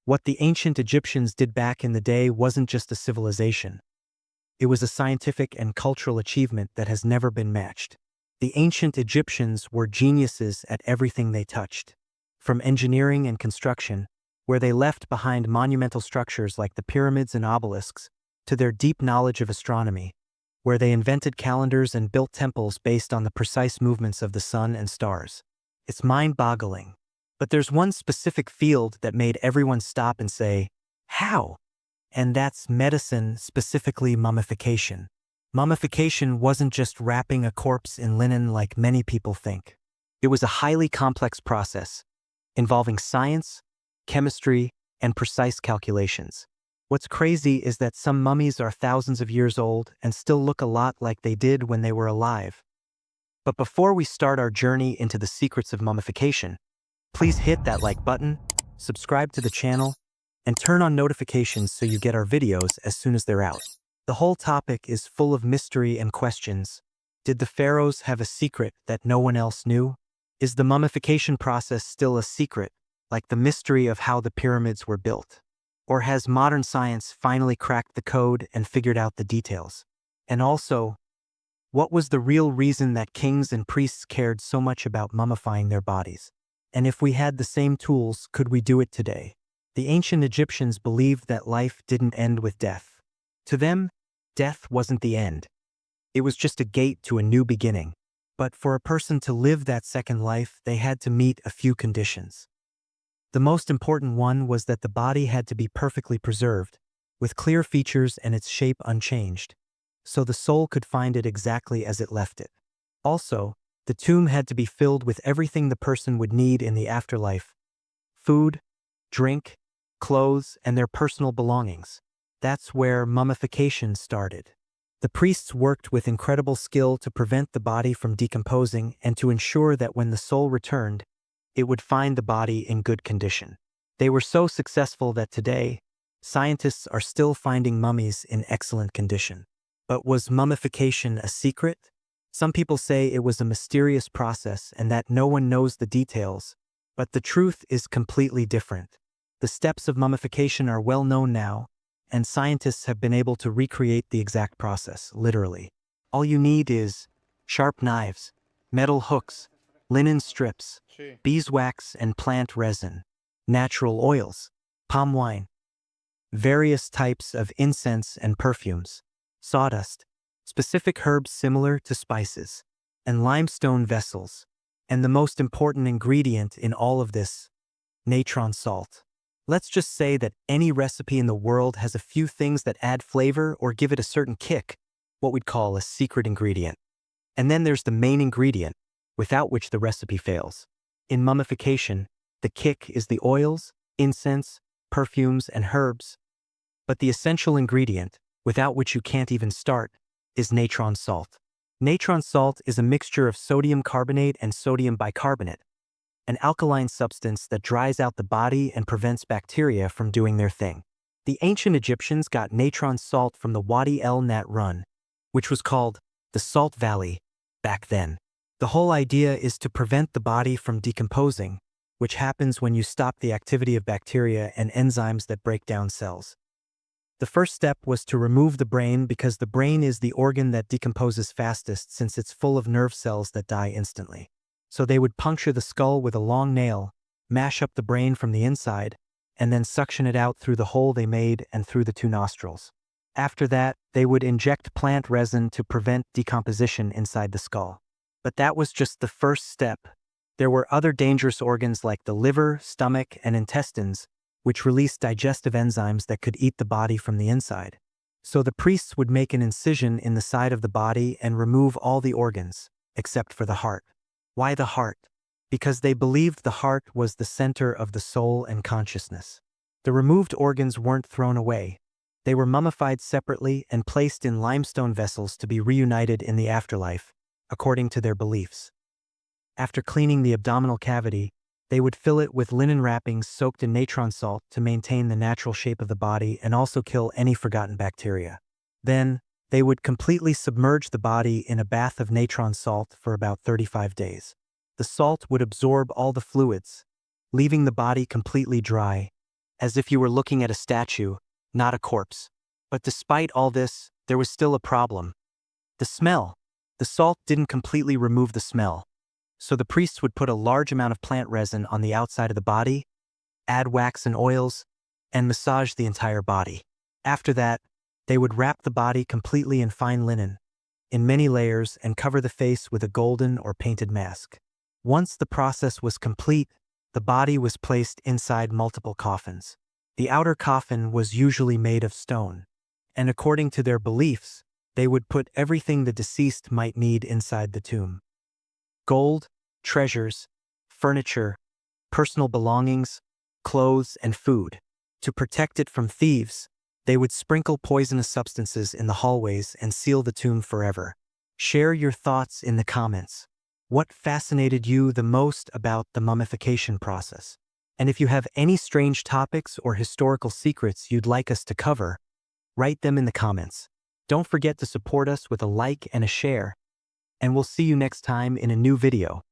What the ancient Egyptians did back in the day wasn't just a civilization. It was a scientific and cultural achievement that has never been matched. The ancient Egyptians were geniuses at everything they touched. From engineering and construction, where they left behind monumental structures like the pyramids and obelisks, to their deep knowledge of astronomy, where they invented calendars and built temples based on the precise movements of the sun and stars. It's mind-boggling. But there's one specific field that made everyone stop and say, "How?" And that's medicine, specifically mummification. Mummification wasn't just wrapping a corpse in linen like many people think. It was a highly complex process, involving science, chemistry, and precise calculations. What's crazy is that some mummies are thousands of years old and still look a lot like they did when they were alive. But before we start our journey into the secrets of mummification, please hit that like button, subscribe to the channel, and turn on notifications so you get our videos as soon as they're out. The whole topic is full of mystery and questions. Did the pharaohs have a secret that no one else knew? Is the mummification process still a secret, like the mystery of how the pyramids were built? Or has modern science finally cracked the code and figured out the details? And also, what was the real reason that kings and priests cared so much about mummifying their bodies? And if we had the same tools, could we do it today? The ancient Egyptians believed that life didn't end with death. To them, death wasn't the end. It was just a gate to a new beginning. But for a person to live that second life, they had to meet a few conditions. The most important one was that the body had to be perfectly preserved, with clear features and its shape unchanged, so the soul could find it exactly as it left it. Also, the tomb had to be filled with everything the person would need in the afterlife: food, drink, clothes, and their personal belongings. That's where mummification started. The priests worked with incredible skill to prevent the body from decomposing and to ensure that when the soul returned, it would find the body in good condition. They were so successful that today, scientists are still finding mummies in excellent condition. But was mummification a secret? Some people say it was a mysterious process and that no one knows the details, but the truth is completely different. The steps of mummification are well known now, and scientists have been able to recreate the exact process, literally. All you need is sharp knives, metal hooks, linen strips, beeswax and plant resin, natural oils, palm wine, various types of incense and perfumes, sawdust, specific herbs similar to spices, and limestone vessels, and the most important ingredient in all of this, natron salt. Let's just say that any recipe in the world has a few things that add flavor or give it a certain kick, what we'd call a secret ingredient. And then there's the main ingredient, without which the recipe fails. In mummification, the kick is the oils, incense, perfumes, and herbs. But the essential ingredient, without which you can't even start, is natron salt. Natron salt is a mixture of sodium carbonate and sodium bicarbonate, an alkaline substance that dries out the body and prevents bacteria from doing their thing. The ancient Egyptians got natron salt from the Wadi El Nat Run, which was called the Salt Valley back then. The whole idea is to prevent the body from decomposing, which happens when you stop the activity of bacteria and enzymes that break down cells. The first step was to remove the brain because the brain is the organ that decomposes fastest since it's full of nerve cells that die instantly. So they would puncture the skull with a long nail, mash up the brain from the inside, and then suction it out through the hole they made and through the two nostrils. After that, they would inject plant resin to prevent decomposition inside the skull. But that was just the first step. There were other dangerous organs like the liver, stomach, and intestines, which released digestive enzymes that could eat the body from the inside. So the priests would make an incision in the side of the body and remove all the organs, except for the heart. Why the heart? Because they believed the heart was the center of the soul and consciousness. The removed organs weren't thrown away. They were mummified separately and placed in limestone vessels to be reunited in the afterlife, according to their beliefs. After cleaning the abdominal cavity, they would fill it with linen wrappings soaked in natron salt to maintain the natural shape of the body and also kill any forgotten bacteria. Then, they would completely submerge the body in a bath of natron salt for about 35 days. The salt would absorb all the fluids, leaving the body completely dry, as if you were looking at a statue, not a corpse. But despite all this, there was still a problem. The smell. The salt didn't completely remove the smell. So the priests would put a large amount of plant resin on the outside of the body, add wax and oils, and massage the entire body. After that, they would wrap the body completely in fine linen, in many layers, and cover the face with a golden or painted mask. Once the process was complete, the body was placed inside multiple coffins. The outer coffin was usually made of stone, and according to their beliefs, they would put everything the deceased might need inside the tomb. Gold, treasures, furniture, personal belongings, clothes, and food. To protect it from thieves, they would sprinkle poisonous substances in the hallways and seal the tomb forever. Share your thoughts in the comments. What fascinated you the most about the mummification process? And if you have any strange topics or historical secrets you'd like us to cover, write them in the comments. Don't forget to support us with a like and a share, and we'll see you next time in a new video.